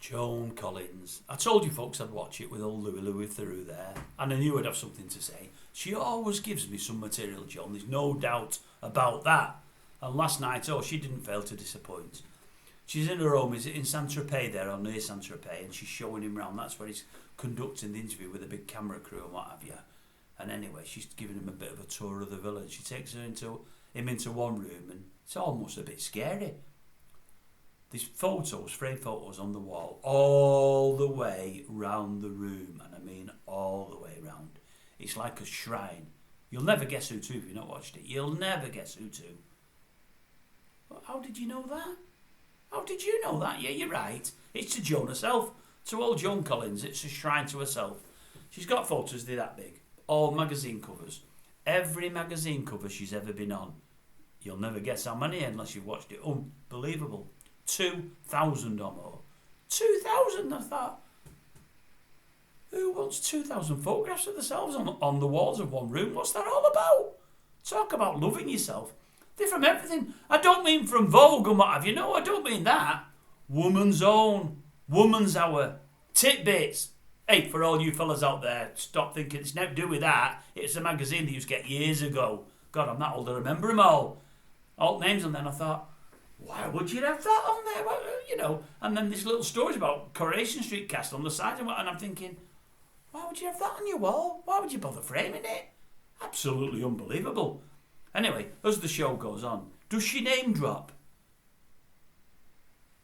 Joan Collins. I told you folks I'd watch it with old Louie through there, and I knew I'd have something to say. She always gives me some material, Joan. There's no doubt about that. And last night, she didn't fail to disappoint. She's in her home, is it in Saint-Tropez there, or near Saint-Tropez, and she's showing him round. That's where he's conducting the interview with a big camera crew and what have you. And anyway, she's giving him a bit of a tour of the village. She takes him into one room, and it's almost a bit scary. There's photos, framed photos on the wall, all the way round the room, and I mean all the way round. It's like a shrine. You'll never guess who to if you've not watched it. You'll never guess who to. Well, how did you know that? How did you know that? Yeah, you're right. It's to Joan herself. To old Joan Collins, it's a shrine to herself. She's got photos, they're that big. All magazine covers. Every magazine cover she's ever been on. You'll never guess how many unless you've watched it. Unbelievable. 2,000 or more. 2,000, I thought. Who wants 2,000 photographs of themselves on the walls of one room? What's that all about? Talk about loving yourself. They're from everything. I don't mean from Vogue and what have you. No, I don't mean that. Woman's Own. Woman's Hour. Tidbits. Hey, for all you fellas out there, stop thinking it's nothing to do with that. It's a magazine that you used to get years ago. God, I'm that old, I remember them all. Alt names on there, and I thought, why would you have that on there? Well, you know, and then these little stories about Coronation Street cast on the side, and I'm thinking, why would you have that on your wall? Why would you bother framing it? Absolutely unbelievable. Anyway, as the show goes on, does she name drop?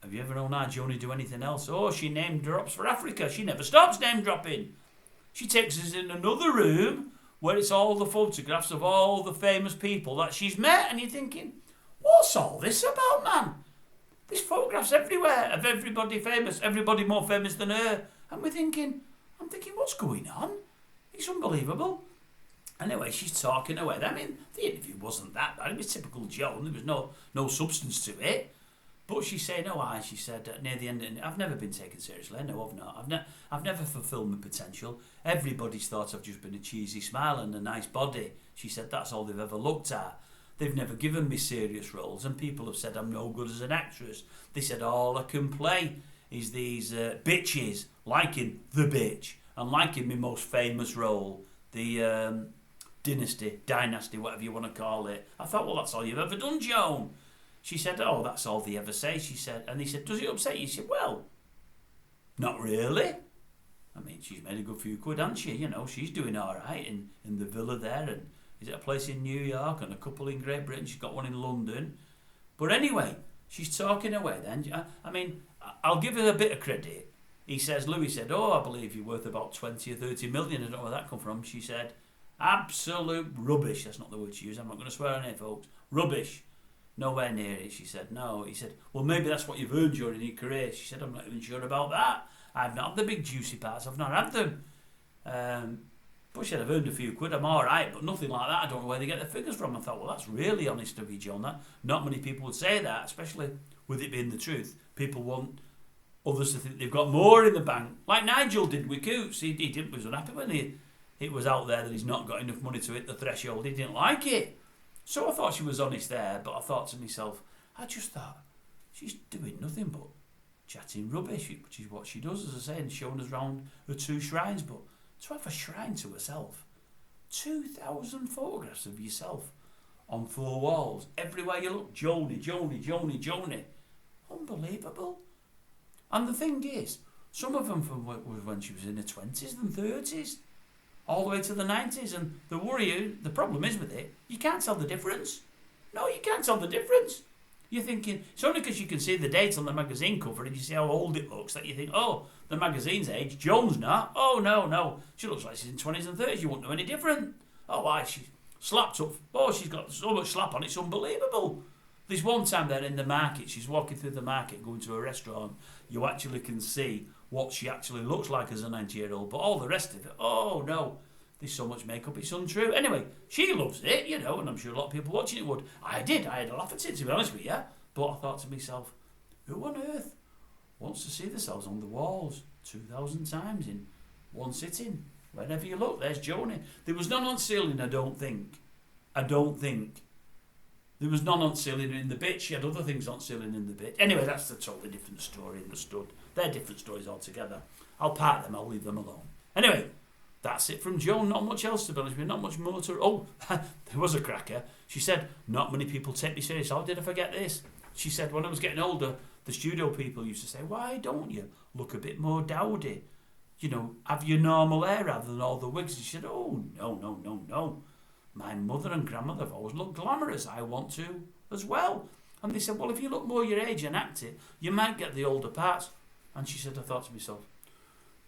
Have you ever known our Joanie do anything else? She name drops for Africa. She never stops name dropping. She takes us in another room where it's all the photographs of all the famous people that she's met, and you're thinking, what's all this about, man? There's photographs everywhere of everybody famous, everybody more famous than her. And I'm thinking, what's going on? It's unbelievable. Anyway, she's talking away. I mean, the interview wasn't that bad. It was typical Joan. There was no substance to it. But she's saying, she said near the end, I've never been taken seriously. No, I've not. I've never fulfilled my potential. Everybody's thought I've just been a cheesy smile and a nice body. She said that's all they've ever looked at. They've never given me serious roles, and people have said I'm no good as an actress. They said all I can play is these bitches, liking The Bitch, and liking my most famous role, the dynasty, whatever you want to call it. I thought, well, that's all you've ever done, Joan. She said, that's all they ever say, she said. And he said, does it upset you? She said, well, not really. I mean, she's made a good few quid, hasn't she? You know, she's doing all right in the villa there, and is it a place in New York and a couple in Great Britain? She's got one in London. But anyway, she's talking away then. I mean, I'll give her a bit of credit. Louis said, I believe you're worth about 20 or 30 million. I don't know where that come from. She said, absolute rubbish. That's not the word she used. I'm not going to swear on it, folks. Rubbish. Nowhere near it. She said, no. He said, well, maybe that's what you've earned during your career. She said, I'm not even sure about that. I've not had the big juicy parts. I've not had them. But she said, I've earned a few quid. I'm all right, but nothing like that. I don't know where they get the figures from. I thought, well, that's really honest of you, John. Not many people would say that, especially with it being the truth. People want others to think they've got more in the bank. Like Nigel did with Coots. He was unhappy when it was out there that he's not got enough money to hit the threshold. He didn't like it. So I thought she was honest there, but I thought to myself, I just thought, she's doing nothing but chatting rubbish, which is what she does, as I say, and showing us round her two shrines. But to have a shrine to herself, 2,000 photographs of yourself on 4 walls, everywhere you look, Joanie. Unbelievable. And the thing is, some of them from when she was in her 20s and 30s. All the way to the 90s, and the problem is with it, you can't tell the difference. No, you can't tell the difference. You're thinking, it's only because you can see the date on the magazine cover and you see how old it looks that you think, the magazine's age, Joan's not. No, she looks like she's in 20s and 30s, you won't know any different. Why, she's slapped up, she's got so much slap on, it's unbelievable. There's one time there in the market, she's walking through the market, going to a restaurant, you actually can see what she actually looks like as a 90-year-old, but all the rest of it, no, there's so much makeup, it's untrue. Anyway, she loves it, and I'm sure a lot of people watching it would. I had a laugh at it, to be honest with you, but I thought to myself, who on earth wants to see themselves on the walls 2,000 times in one sitting? Wherever you look, there's Joanie. There was none on ceiling, I don't think. There was none on Ceiling in the Bit. She had other things on Ceiling in the Bit. Anyway, that's a totally different story in the stud. They're different stories altogether. I'll park them, I'll leave them alone. Anyway, that's it from Joan. Not much else to be honest with you, not much more to... Oh, there was a cracker. She said, not many people take me serious. How did I forget this? She said, when I was getting older, the studio people used to say, why don't you look a bit more dowdy? You know, have your normal hair rather than all the wigs. She said, oh, no. My mother and grandmother have always looked glamorous. I want to as well. And they said, well, if you look more your age and act it, you might get the older parts. And she said, I thought to myself,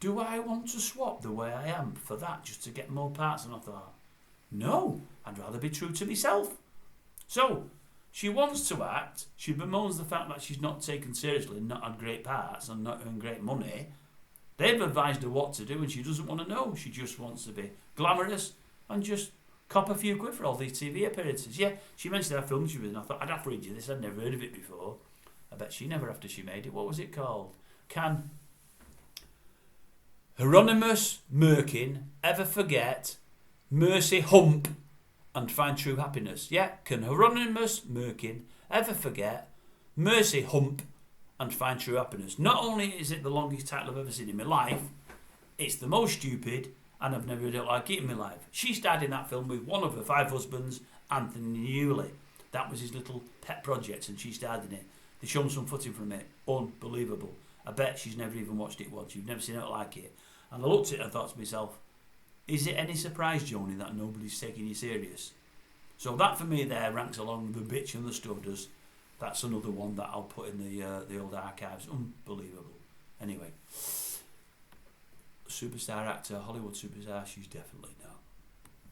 do I want to swap the way I am for that just to get more parts? And I thought, no, I'd rather be true to myself. So, she wants to act. She bemoans the fact that she's not taken seriously and not had great parts and not earned great money. They've advised her what to do and she doesn't want to know. She just wants to be glamorous and just cop a few quid for all these TV appearances. Yeah, she mentioned that film she was in. I thought, I'd have to read you this. I'd never heard of it before. I bet she never after she made it. What was it called? Can HEIRONYMUS MERKIN ever forget Mercy Hump and find true happiness? Yeah, can HEIRONYMUS MERKIN ever forget Mercy Hump and find true happiness? Not only is it the longest title I've ever seen in my life, it's the most stupid, and I've never heard it like it in my life. She starred in that film with one of her 5 husbands, Anthony Newley. That was his little pet project, and she starred in it. They showed some footage from it. Unbelievable. I bet she's never even watched it once. You've never seen it like it. And I looked at it and thought to myself, is it any surprise, Joanie, that nobody's taking you serious? So that for me there ranks along with The Bitch and the Studders. That's another one that I'll put in the old archives. Unbelievable. Anyway, superstar actor, Hollywood superstar, she's definitely not.